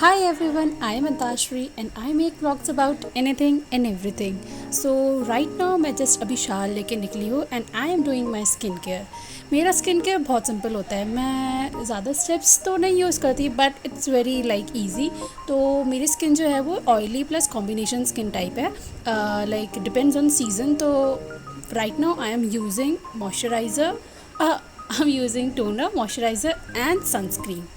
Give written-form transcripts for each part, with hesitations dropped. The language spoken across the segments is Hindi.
Hi everyone, I am Antashri and I make vlogs about anything and everything. So right now मैं just अभी शाल लेके निकली हूँ and I am doing my skin care. मेरा स्किन केयर बहुत सिंपल होता है, मैं ज़्यादा स्टेप्स तो नहीं यूज़ करती but it's very like easy. तो मेरी स्किन जो है वो oily plus combination skin type है, लाइक डिपेंड्स ऑन सीजन. तो right now I am using moisturiser, I am using toner, moisturiser and sunscreen.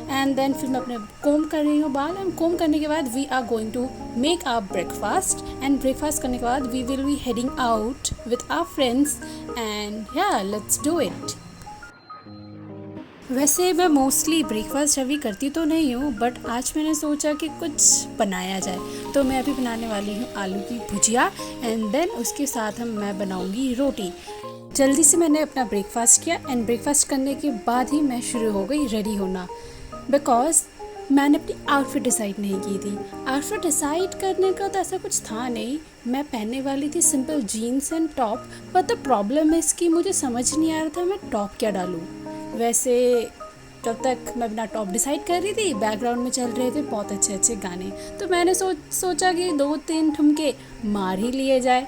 And then फिर मैं अपने कोम कर रही हूँ बाल, एंड कोम करने के बाद we are going to make our breakfast. And breakfast करने के बाद we will be heading out with our friends and yeah let's do it. वैसे मैं मोस्टली ब्रेकफास्ट अभी करती तो नहीं हूँ बट आज मैंने सोचा कि कुछ बनाया जाए, तो मैं अभी बनाने वाली हूँ आलू की भुजिया एंड देन उसके साथ मैं बनाऊँगी रोटी. जल्दी से मैंने अपना ब्रेकफास्ट किया एंड ब्रेकफास्ट करने के बाद ही मैं शुरू हो गई रेडी होना, बिकॉज मैंने अपनी आउटफिट डिसाइड नहीं की थी. आउटफिट डिसाइड करने का तो ऐसा कुछ था नहीं, मैं पहनने वाली थी simple jeans and top. But the problem है इसकी, मुझे समझ नहीं आ रहा था मैं टॉप क्या डालूँ. वैसे तब तक मैं अपना टॉप डिसाइड कर रही थी, बैकग्राउंड में चल रहे थे बहुत अच्छे अच्छे गाने, तो मैंने सोचा कि 2-3 ठुमके मार ही लिए जाए.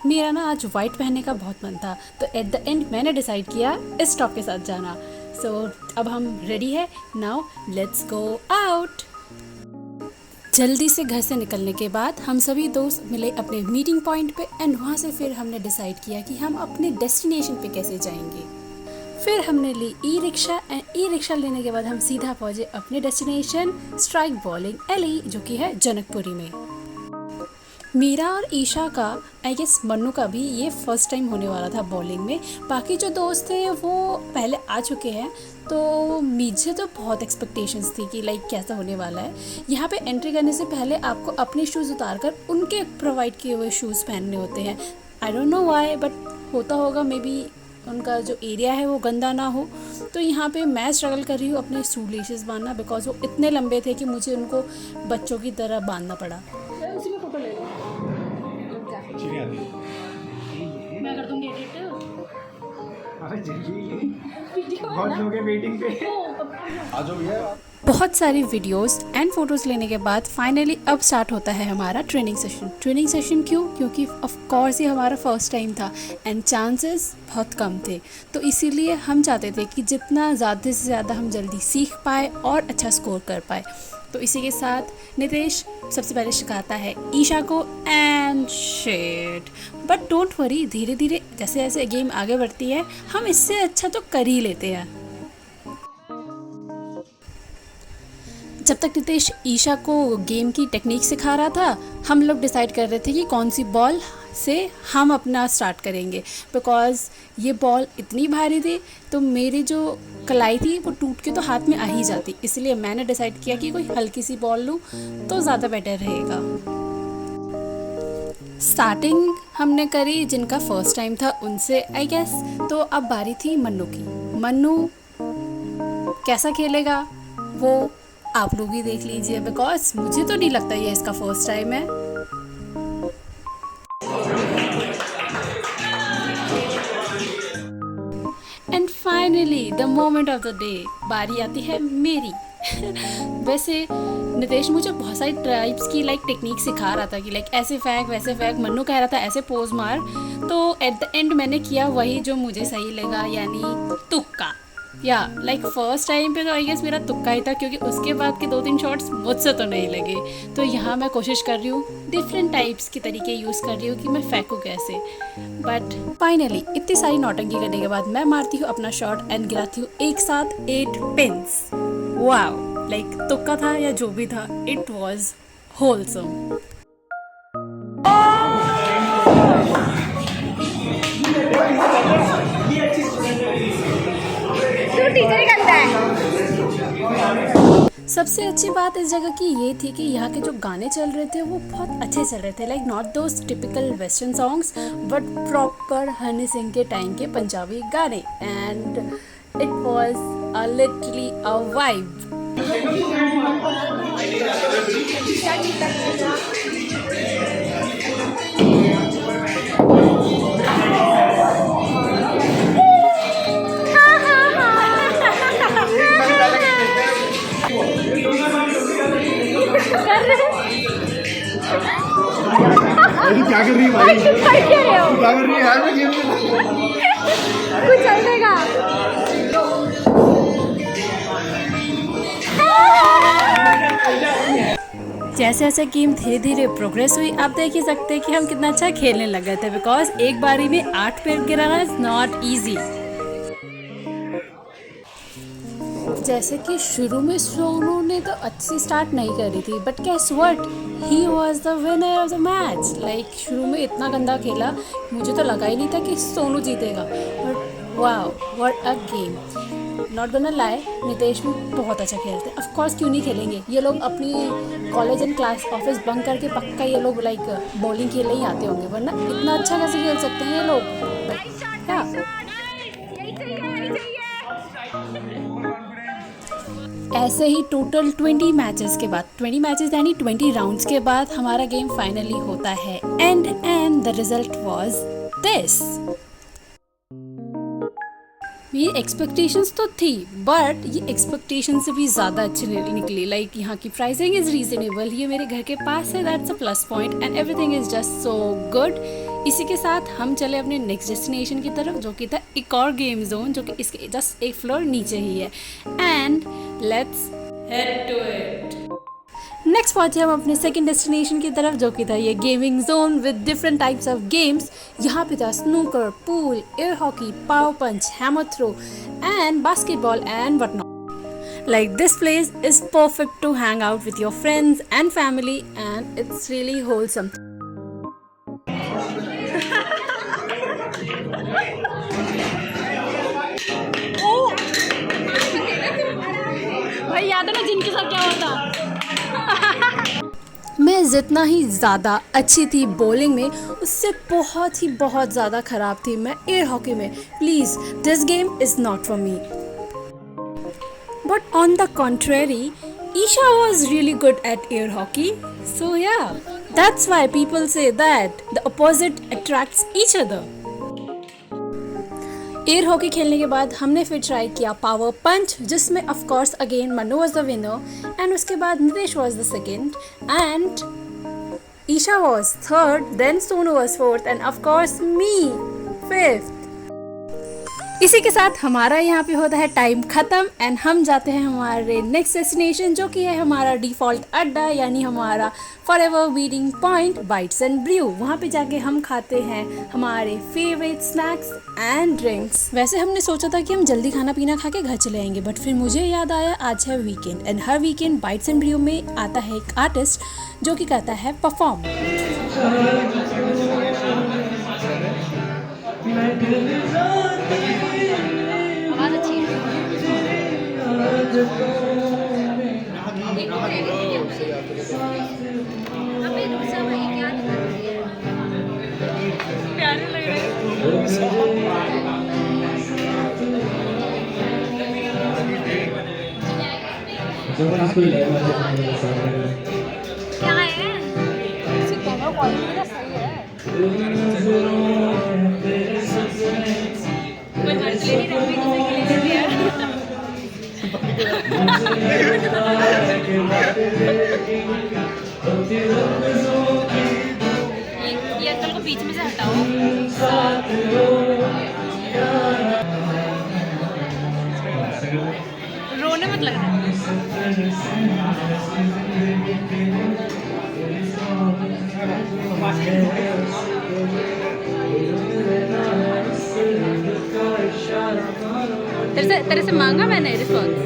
मेरा ना आज वाइट पहनने का बहुत मन था, तो एट द एंड मैंने डिसाइड किया इस टॉप के साथ जाना. सो अब हम रेडी है, नाउ लेट्स गो आउट. जल्दी से घर से निकलने के बाद हम सभी दोस्त मिले अपने मीटिंग पॉइंट पे एंड वहाँ से फिर हमने डिसाइड किया कि हम अपने डेस्टिनेशन पे कैसे जाएंगे. फिर हमने ली e rickshaw and e rickshaw लेने के बाद हम सीधा पहुँचे अपने डेस्टिनेशन स्ट्राइक बॉलिंग एली, जो कि है जनकपुरी में. मीरा और ईशा का, आई गेस मन्नू का भी ये फर्स्ट टाइम होने वाला था बॉलिंग में. बाकी जो दोस्त थे वो पहले आ चुके हैं, तो मुझे तो बहुत एक्सपेक्टेशंस थी कि लाइक कैसा होने वाला है. यहाँ पे एंट्री करने से पहले आपको अपने शूज़ उतार कर उनके प्रोवाइड किए हुए शूज़ पहनने होते हैं. I don't know why but होता होगा, मे बी उनका जो एरिया है वो गंदा ना हो. तो यहाँ पे मैं स्ट्रगल कर रही हूँ अपने शू लेशेस बांधना, बिकॉज वो इतने लंबे थे कि मुझे उनको बच्चों की तरह बांधना पड़ा. उसी में फोटो ले लो. मैं कर दूंगी एडिट. अरे जल्दी, बहुत लोग हैं वेटिंग पे. आ जाओ भैया. बहुत सारी वीडियोस एंड फोटोज़ लेने के बाद फाइनली अब स्टार्ट होता है हमारा ट्रेनिंग सेशन. ट्रेनिंग सेशन क्यों? क्योंकि ऑफ कोर्स ये हमारा फर्स्ट टाइम था एंड चांसेस बहुत कम थे, तो इसीलिए हम चाहते थे कि जितना ज़्यादा से ज़्यादा हम जल्दी सीख पाए और अच्छा स्कोर कर पाए. तो इसी के साथ नितेश सबसे पहले सिखाता है ईशा को and shit. But don't worry, धीरे धीरे जैसे जैसे गेम आगे बढ़ती है हम इससे अच्छा तो कर ही लेते हैं. जब तक नितेश ईशा को गेम की टेक्निक सिखा रहा था, हम लोग डिसाइड कर रहे थे कि कौन सी बॉल से हम अपना स्टार्ट करेंगे, बिकॉज़ ये बॉल इतनी भारी थी तो मेरी जो कलाई थी वो टूट के तो हाथ में आ ही जाती. इसलिए मैंने डिसाइड किया कि कोई हल्की सी बॉल लूँ तो ज़्यादा बेटर रहेगा. स्टार्टिंग हमने करी जिनका फर्स्ट टाइम था उनसे, आई गेस. तो अब बारी थी मन्नू की. मन्नू कैसा खेलेगा वो आप लोग ही देख लीजिए, बिकॉज मुझे तो नहीं लगता ये इसका फर्स्ट टाइम है. And finally the moment of the day, बारी आती है मेरी. वैसे नितेश मुझे बहुत सारी टाइप्स की लाइक टेक्निक सिखा रहा था कि लाइक ऐसे फेंक वैसे फेंक. मन्नू कह रहा था ऐसे पोज मार, तो एट द एंड मैंने किया वही जो मुझे सही लगा, यानी तुक्का. या लाइक फर्स्ट टाइम पे तो आई गेस मेरा तुक्का ही था, क्योंकि उसके बाद के 2-3 शॉट्स मुझसे तो नहीं लगे. तो यहाँ मैं कोशिश कर रही हूँ डिफरेंट टाइप्स के तरीके यूज़ कर रही हूँ कि मैं फेंकूँ कैसे. बट फाइनली इतनी सारी नौटंकी करने के बाद मैं मारती हूँ अपना शॉट एंड गिराती हूँ एक साथ 8 पिन्स. वाओ, लाइक तुक्का था या जो भी था, इट वॉज होलसम. सबसे अच्छी बात इस जगह की ये थी कि यहाँ के जो गाने चल रहे थे वो बहुत अच्छे चल रहे थे, like not those typical western songs but proper Honey Singh के टाइम के पंजाबी गाने. And it was a literally a vibe. क्या कर रही है भाई? तुम कर क्या रहे हो? क्या कर रही है यार? मैं गेम खेल रहा हूँ। कुछ चलेगा। जैसे जैसे गेम धीरे धीरे प्रोग्रेस हुई, आप देख ही सकते हैं कि हम कितना अच्छा खेलने लग गए थे, बिकॉज एक बारी में 8 पेड़ गिराना इज नॉट इजी। जैसे कि शुरू में सोनू ने तो अच्छी स्टार्ट नहीं करी थी, but guess what, he was the winner of the match. Like शुरू में इतना गंदा खेला, मुझे तो लगा ही नहीं था कि सोनू जीतेगा, but wow what a game. Not gonna lie, Nitesh भी बहुत अच्छा खेलते हैं। ऑफ कोर्स क्यों नहीं खेलेंगे, ये लोग अपनी college and class office bunk करके पक्का ये लोग लाइक बॉलिंग खेलने ही आते होंगे, वरना इतना अच्छा कैसे खेल सकते हैं ये लोग। क्या ऐसे ही टोटल 20 मैचेस के बाद, 20 मैचेस यानी 20 राउंड्स के बाद हमारा गेम फाइनली होता है and the result was this. ये एक्सपेक्टेशंस तो थी, बट ये एक्सपेक्टेशन से भी ज़्यादा अच्छी निकली। लाइक यहाँ की प्राइसिंग इज़ रीजनेबल, ये मेरे घर के पास है, that's a plus point, and everything is just so good. इसी के साथ हम चले अपने नेक्स्ट डेस्टिनेशन की तरफ, जो कि था एक और गेम जोन, जो कि इसके जस्ट एक फ्लोर नीचे ही है। And let's head to it. Next पहुंचे हम अपने सेकंड डेस्टिनेशन की तरफ, जो कि था ये gaming zone with different types of games. यहाँ पे था snooker, pool, air hockey, power punch, hammer throw and basketball and what not. Like this place is perfect to hang out with your friends and family, and it's really wholesome. भाई याद है ना जिनके साथ क्या हुआ था? मैं जितना ही ज़्यादा अच्छी थी बॉलिंग में, उससे बहुत ज़्यादा ख़राब थी मैं एयर हॉकी में। Please, this game is not for me. But on the contrary, Isha was really good at air hockey. So yeah, that's why people say that the opposite attracts each other. Air hockey खेलने के बाद हमने फिर ट्राई किया पावर पंच, जिसमें of course again Manu was the winner, and उसके बाद Nitesh was the second, and Esha was third, then Sonu was fourth, and of course me fifth. इसी के साथ हमारा यहाँ पे होता है टाइम ख़त्म, एंड हम जाते हैं हमारे नेक्स्ट डेस्टिनेशन, जो कि है हमारा डिफ़ॉल्ट अड्डा, यानी हमारा forever waiting point Bytes and Brew. वहाँ पे जाके हम खाते हैं हमारे फेवरेट स्नैक्स एंड ड्रिंक्स। वैसे हमने सोचा था कि हम जल्दी खाना पीना खा के घर चले आएंगे, बट फिर मुझे याद आया आज है वीकेंड, एंड हर वीकेंड बाइट्स एंड ब्रू में आता है एक आर्टिस्ट जो कि करता है परफॉर्म। ये अंकल को बीच में से हटाओ। रोने मत लग रहा। तेरे से मांगा मैंने रिस्पॉन्स।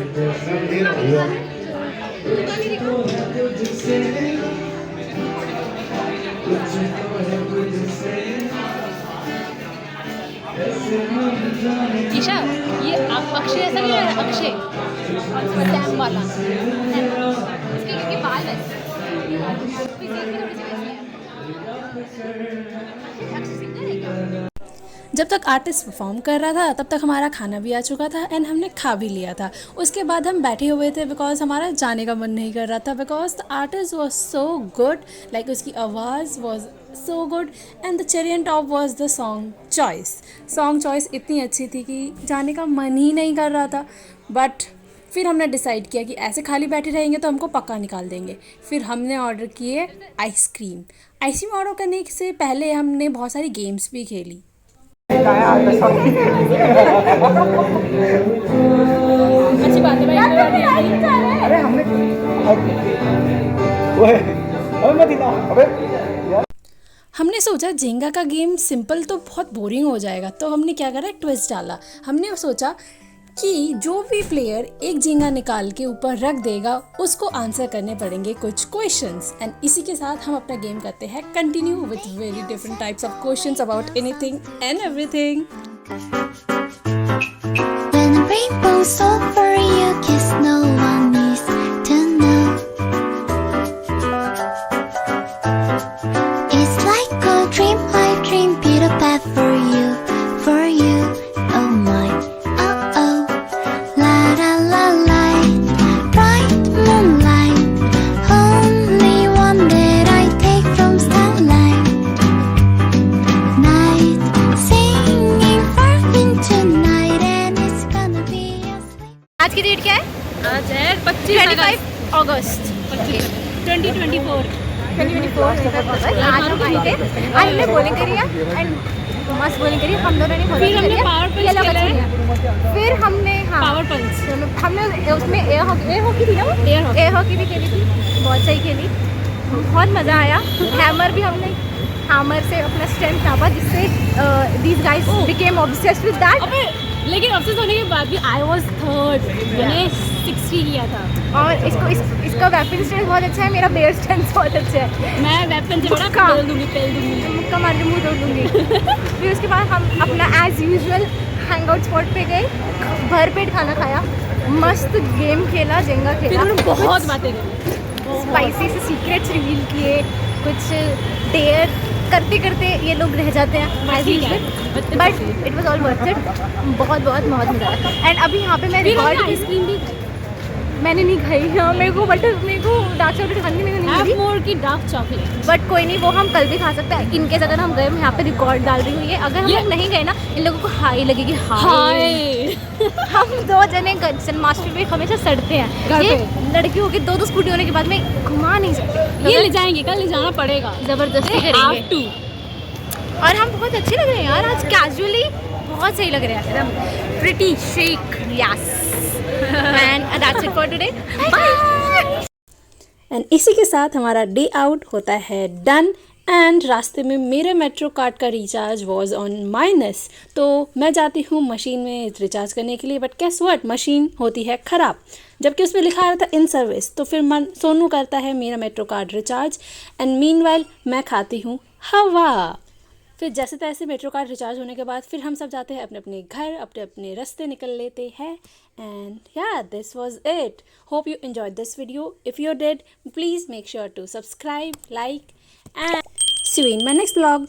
ईशा, ये अक्षय ऐसा नहीं है, अक्षय सैम वाला, इसके क्योंकि बाल वैसे। जब तक आर्टिस्ट परफॉर्म कर रहा था तब तक हमारा खाना भी आ चुका था, एंड हमने खा भी लिया था। उसके बाद हम बैठे हुए थे बिकॉज हमारा जाने का मन नहीं कर रहा था, because the artist was so good, like उसकी आवाज़ was so good, and the cherry on top was the song choice. Song choice इतनी अच्छी थी कि जाने का मन ही नहीं कर रहा था, बट फिर हमने डिसाइड किया कि ऐसे खाली बैठे रहेंगे तो हमको पक्का निकाल देंगे। फिर हमने ऑर्डर किए आइसक्रीम। आइसक्रीम ऑर्डर करने से पहले हमने बहुत सारी गेम्स भी खेली। अच्छी बात है भाई। अरे हमने हमने सोचा जेंगा का गेम सिंपल तो बहुत बोरिंग हो जाएगा, तो हमने क्या करा, ट्विस्ट डाला। हमने सोचा कि जो भी प्लेयर एक जेंगा निकाल के ऊपर रख देगा उसको आंसर करने पड़ेंगे कुछ क्वेश्चंस। एंड इसी के साथ हम अपना गेम करते हैं continue with very different types of questions about anything and everything. When the rainbow's over you, kiss no one needs to know. It's like a dream, I dream, Peter Pan for you, oh my, oh oh. La la la la, bright moonlight, only one that I take from starlight. Night, singing far into night, and it's gonna be a sleep. आज की डेट क्या है? आज है 25 अगस्त 2024। 2024। आज हम आए थे, आज हमने बॉलिंग करी है एंड मस्त बॉलिंग करी है हम दोनों ने। फिर हमने पावर पंच ये लोग खेला अच्छे है। हैं। फिर हमने पावर पंच हमने उसमें एयर हॉकी थी ना, वो एयर हॉकी भी खेली थी, बहुत सही खेली, बहुत मज़ा आया। हैमर भी हमने हैमर से अपना स्ट्रेंथ नापा, जिससे these guys became obsessed with that. अबे लेकिन ऑब्सेस होने के बाद भी आई वाज थर्ड, मैंने 60 किया था। और इसका वेपन स्ट्रेंथ बहुत अच्छा है, मेरा बेयर स्ट्रेंथ बहुत अच्छा है। मैं वेपन से बड़ा मुक्का। पेल दूंगी। मुक्का मार के मुँह तोड़ दूंगी। फिर उसके बाद हम अपना as usual hang out spot पे गए, भर पेट खाना खाया, मस्त गेम खेला, जेंगा फिर खेला, उन्होंने बहुत बातें करी, स्पाइसी से सीक्रेट्स रिवील किए, कुछ डेयर करते करते ये लोग रह जाते हैं बस एज ठीक है, usual, but it was all worth it. बहुत मज़ा आया। एंड अभी यहाँ पे मैं फिर हमने रिकॉर्ड आइसक्रीम भी मैंने नहीं खाई, हाँ मेरे को डार्क चॉकलेट खानी मैंने नहीं हैव खाई, मोर की डार्क चॉकलेट। बट कोई नहीं, वो हम कल भी खा सकते हैं। इनकेस अगर हम गए, मैं यहाँ पे रिकॉर्ड डाल रही हूँ ये, अगर हम ये- लोग नहीं गए ना, इन लोगों को हाई लगेगी, हाई। हाय हम दो जने मास्टर पे हमेशा सड़ते हैं, घर ये पे। लड़की होगी, दो स्कूटी होने के बाद में घुमा नहीं सकते, ये ले जाएंगे, कल ले जाना पड़ेगा, जबरदस्ती हैव करेंगे। टू। और हम बहुत अच्छे लग रहे हैं यार, आज कैजुअली बहुत सही लग रहे हैं, एकदम pretty shake, yes. And that's it for today, bye. And इसी के साथ हमारा डे आउट होता है डन। एंड रास्ते में मेरे मेट्रो कार्ड का रिचार्ज वॉज ऑन माइनस, तो मैं जाती हूँ मशीन में रिचार्ज करने के लिए, बट कैस व्हाट, मशीन होती है ख़राब, जबकि उसमें लिखा रहता इन सर्विस। तो फिर सोनू करता है मेरा metro card recharge, and meanwhile मैं खाती हूँ हवा। फिर जैसे तैसे मेट्रो कार्ड रिचार्ज होने के बाद फिर हम सब जाते हैं अपने अपने घर, अपने अपने रास्ते निकल लेते हैं। And yeah this was it. Hope you enjoyed this video. If you did, please make sure to subscribe, like, and see you in my next vlog.